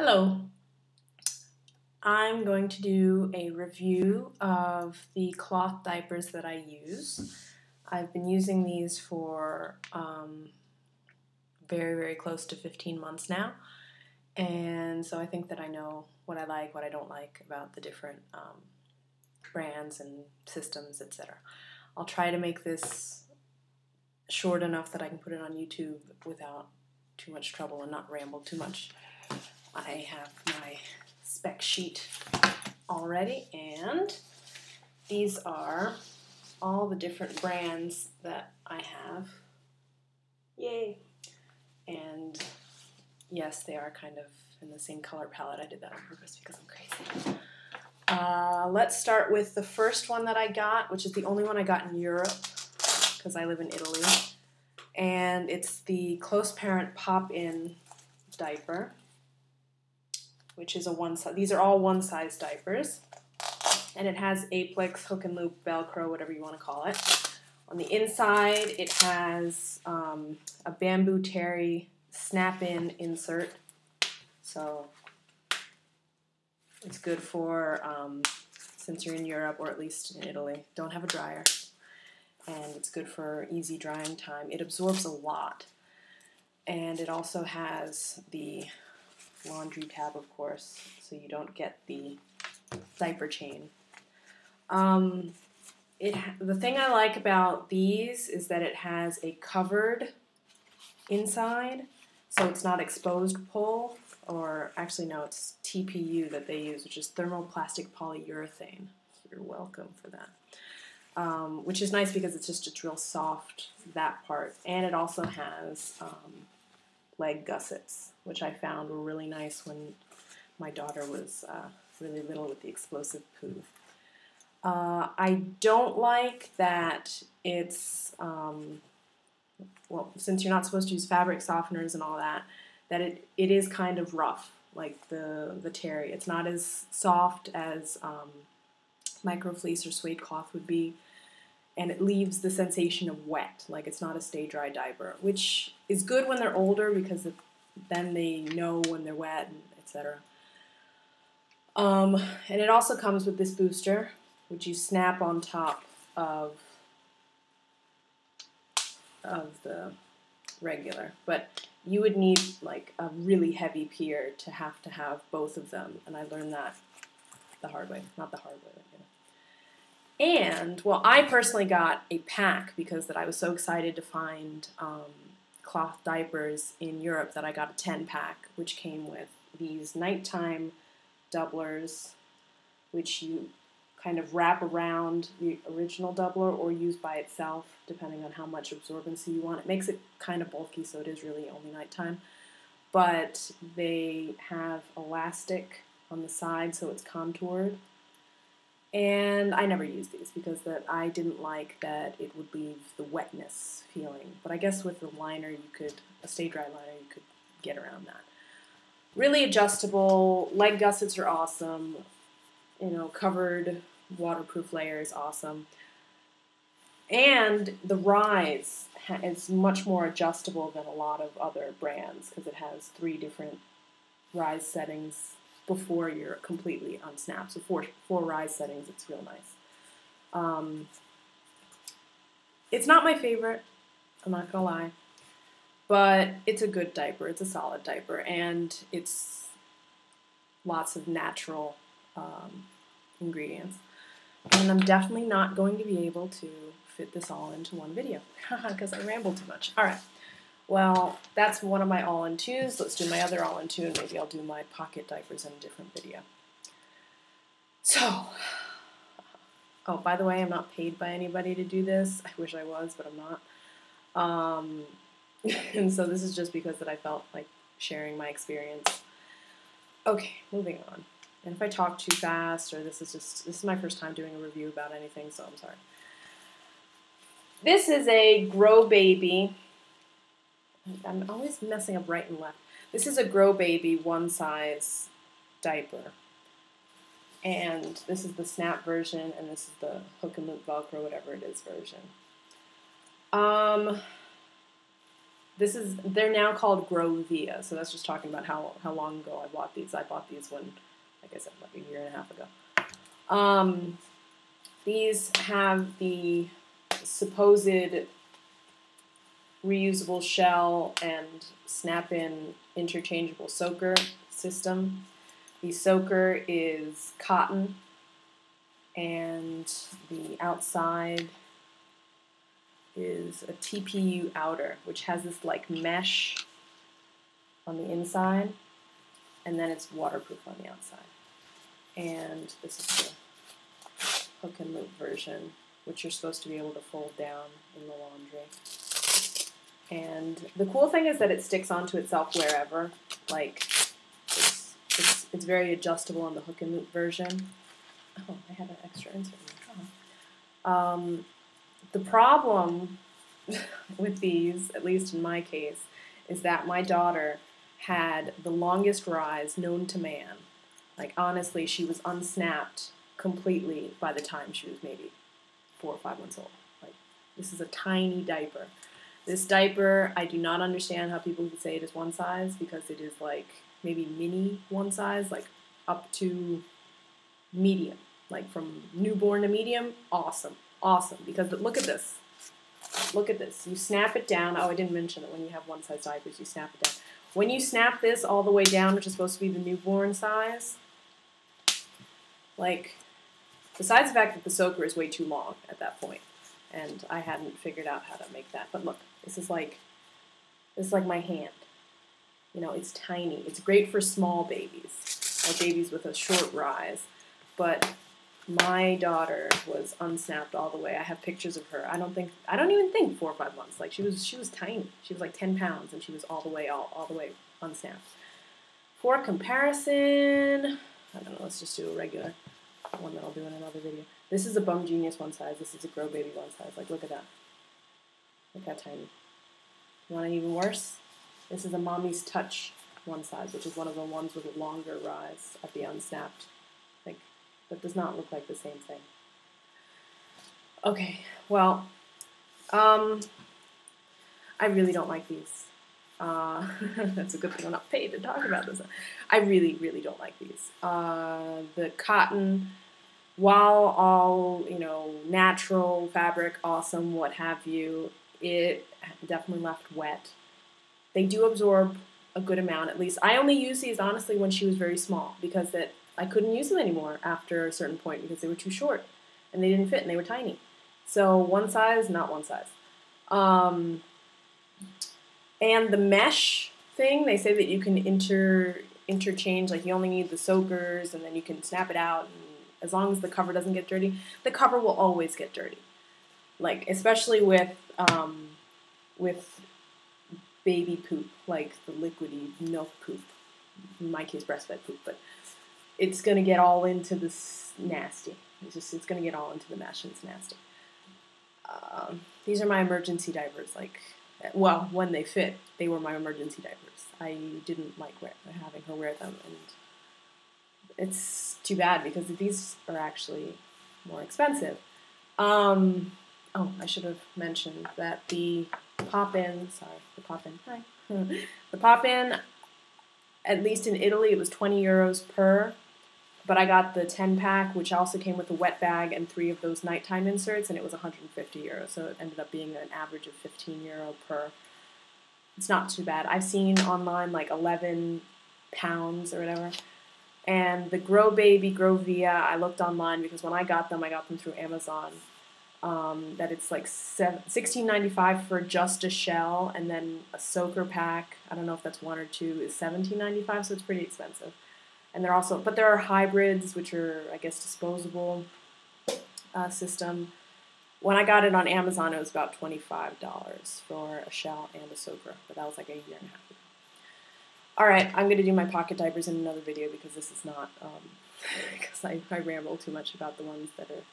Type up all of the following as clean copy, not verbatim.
Hello. I'm going to do a review of the cloth diapers that I use. I've been using these for very close to 15 months now, and so I think that I know what I like, what I don't like about the different brands and systems, etc. I'll try to make this short enough that I can put it on YouTube without too much trouble and not ramble too much. I have my spec sheet already, and these are all the different brands that I have. Yay! And yes, they are kind of in the same color palette. I did that on purpose because I'm crazy. Let's start with the first one that I got, which is the only one I got in Europe because I live in Italy. And it's the Close Parent Pop-In diaper, which is a one-size. These are all one-size diapers. And it has Aplex, hook and loop, Velcro, whatever you want to call it. On the inside, it has a bamboo terry snap-in insert. So it's good for, since you're in Europe, or at least in Italy, don't have a dryer. And it's good for easy drying time. It absorbs a lot. And it also has the laundry tab, of course, so you don't get the diaper chain. The thing I like about these is that it has a covered inside, so it's not exposed pull, or actually no, it's TPU that they use, which is thermoplastic polyurethane. You're welcome for that. Which is nice because it's real soft, that part. And it also has leg gussets, which I found were really nice when my daughter was really little with the explosive poo. I don't like that it's, well, since you're not supposed to use fabric softeners and all that, that it is kind of rough, like the terry. It's not as soft as microfleece or suede cloth would be, and it leaves the sensation of wet, like it's not a stay-dry diaper, which is good when they're older because then they know when they're wet, and etc. And it also comes with this booster, which you snap on top of the regular, but you would need like a really heavy pier to have both of them, and I learned that the hard way, not the hard way. And, well, I personally got a pack because I was so excited to find cloth diapers in Europe that I got a 10-pack, which came with these nighttime doublers, which you kind of wrap around the original doubler or use by itself, depending on how much absorbency you want. It makes it kind of bulky, so it is really only nighttime. But they have elastic on the side, so it's contoured. And I never used these because I didn't like that it would leave the wetness feeling. But I guess with the liner, a stay-dry liner, you could get around that. Really adjustable. Leg gussets are awesome. Covered waterproof layer is awesome. And the rise is much more adjustable than a lot of other brands because it has 3 different rise settings before you're completely unsnapped. So 4 rise settings, it's real nice. It's not my favorite, I'm not gonna lie, but it's a good diaper, it's a solid diaper, and it's lots of natural ingredients. And I'm definitely not going to be able to fit this all into one video because I ramble too much. Alright. Well, that's one of my all-in-twos. Let's do my other all-in-two, and maybe I'll do my pocket diapers in a different video. So, oh, by the way, I'm not paid by anybody to do this. I wish I was, but I'm not. And so this is just because that I felt like sharing my experience. Okay, moving on. And if I talk too fast, or this is my first time doing a review about anything, so I'm sorry. This is a Grow Baby. I'm always messing up right and left. This is a Grow Baby one-size diaper. And this is the snap version, and this is the hook and loop Velcro, whatever it is, version. they're now called Grovia, so that's just talking about how long ago I bought these. I bought these when, like I said, like a year and a half ago. These have the supposed reusable shell and snap-in interchangeable soaker system. The soaker is cotton, and the outside is a TPU outer, which has this like mesh on the inside, and then it's waterproof on the outside. And this is the hook and loop version, which you're supposed to be able to fold down in the laundry. And the cool thing is that it sticks onto itself wherever. Like, it's very adjustable on the hook and loop version. Oh, I had an extra insert in there. The problem with these, at least in my case, is that my daughter had the longest rise known to man. Like, honestly, she was unsnapped completely by the time she was maybe 4 or 5 months old. Like, this is a tiny diaper. This diaper, I do not understand how people can say it is one size, because it is like maybe mini one size, like up to medium. Like from newborn to medium, awesome. Awesome. Because look at this. Look at this. You snap it down. Oh, I didn't mention that when you have one size diapers, you snap it down. When you snap this all the way down, which is supposed to be the newborn size, like, besides the fact that the soaker is way too long at that point, and I hadn't figured out how to make that. But look, this is like my hand. You know, it's tiny. It's great for small babies, or babies with a short rise. But my daughter was unsnapped all the way. I have pictures of her. I don't even think 4 or 5 months. Like, she was tiny. She was like 10 pounds, and she was all the way unsnapped. For comparison, I don't know. Let's just do a regular one that I'll do in another video. This is a Bum Genius one size. This is a Grow Baby one size. Like, look at that. Look how tiny. You want it even worse? This is a Mommy's Touch one size, which is one of the ones with a longer rise at the unsnapped. Like, that does not look like the same thing. Okay, well, I really don't like these. That's a good thing I'm not paid to talk about this. I really, really don't like these. The cotton, while all, natural fabric, awesome, what have you, it definitely left wet. They do absorb a good amount, at least. I only use these, honestly, when she was very small, because I couldn't use them anymore after a certain point because they were too short, and they didn't fit, and they were tiny. So one size, not one size. And the mesh thing, they say that you can interchange, like you only need the soakers, and then you can snap it out, and as long as the cover doesn't get dirty. The cover will always get dirty. Like, especially with baby poop, like the liquidy milk poop. In my case, breastfed poop, but it's going to get all into this nasty. It's going to get all into the mesh, and it's nasty. These are my emergency diapers. Like, well, when they fit, they were my emergency diapers. I didn't like having her wear them, and it's too bad because these are actually more expensive. Oh, I should have mentioned that the pop-in, hi. The pop-in, at least in Italy, it was 20 euros per, but I got the 10-pack, which also came with a wet bag and 3 of those nighttime inserts, and it was 150 euros, so it ended up being an average of 15 euro per. It's not too bad. I've seen online like 11 pounds or whatever. And the Grow Baby, Grovia, I looked online because when I got them through Amazon. That it's like $16.95 for just a shell, and then a soaker pack, I don't know if that's 1 or 2, is $17.95, so it's pretty expensive. And but there are hybrids, which are, I guess, disposable system. When I got it on Amazon, it was about $25 for a shell and a soaker, but that was like a year and a half ago. Alright, I'm going to do my pocket diapers in another video because this is not, because I ramble too much about the ones that are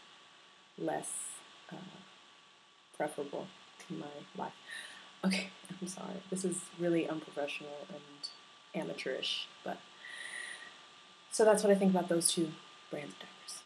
less preferable in my life. Okay, I'm sorry. This is really unprofessional and amateurish, but so that's what I think about those two brands of diapers.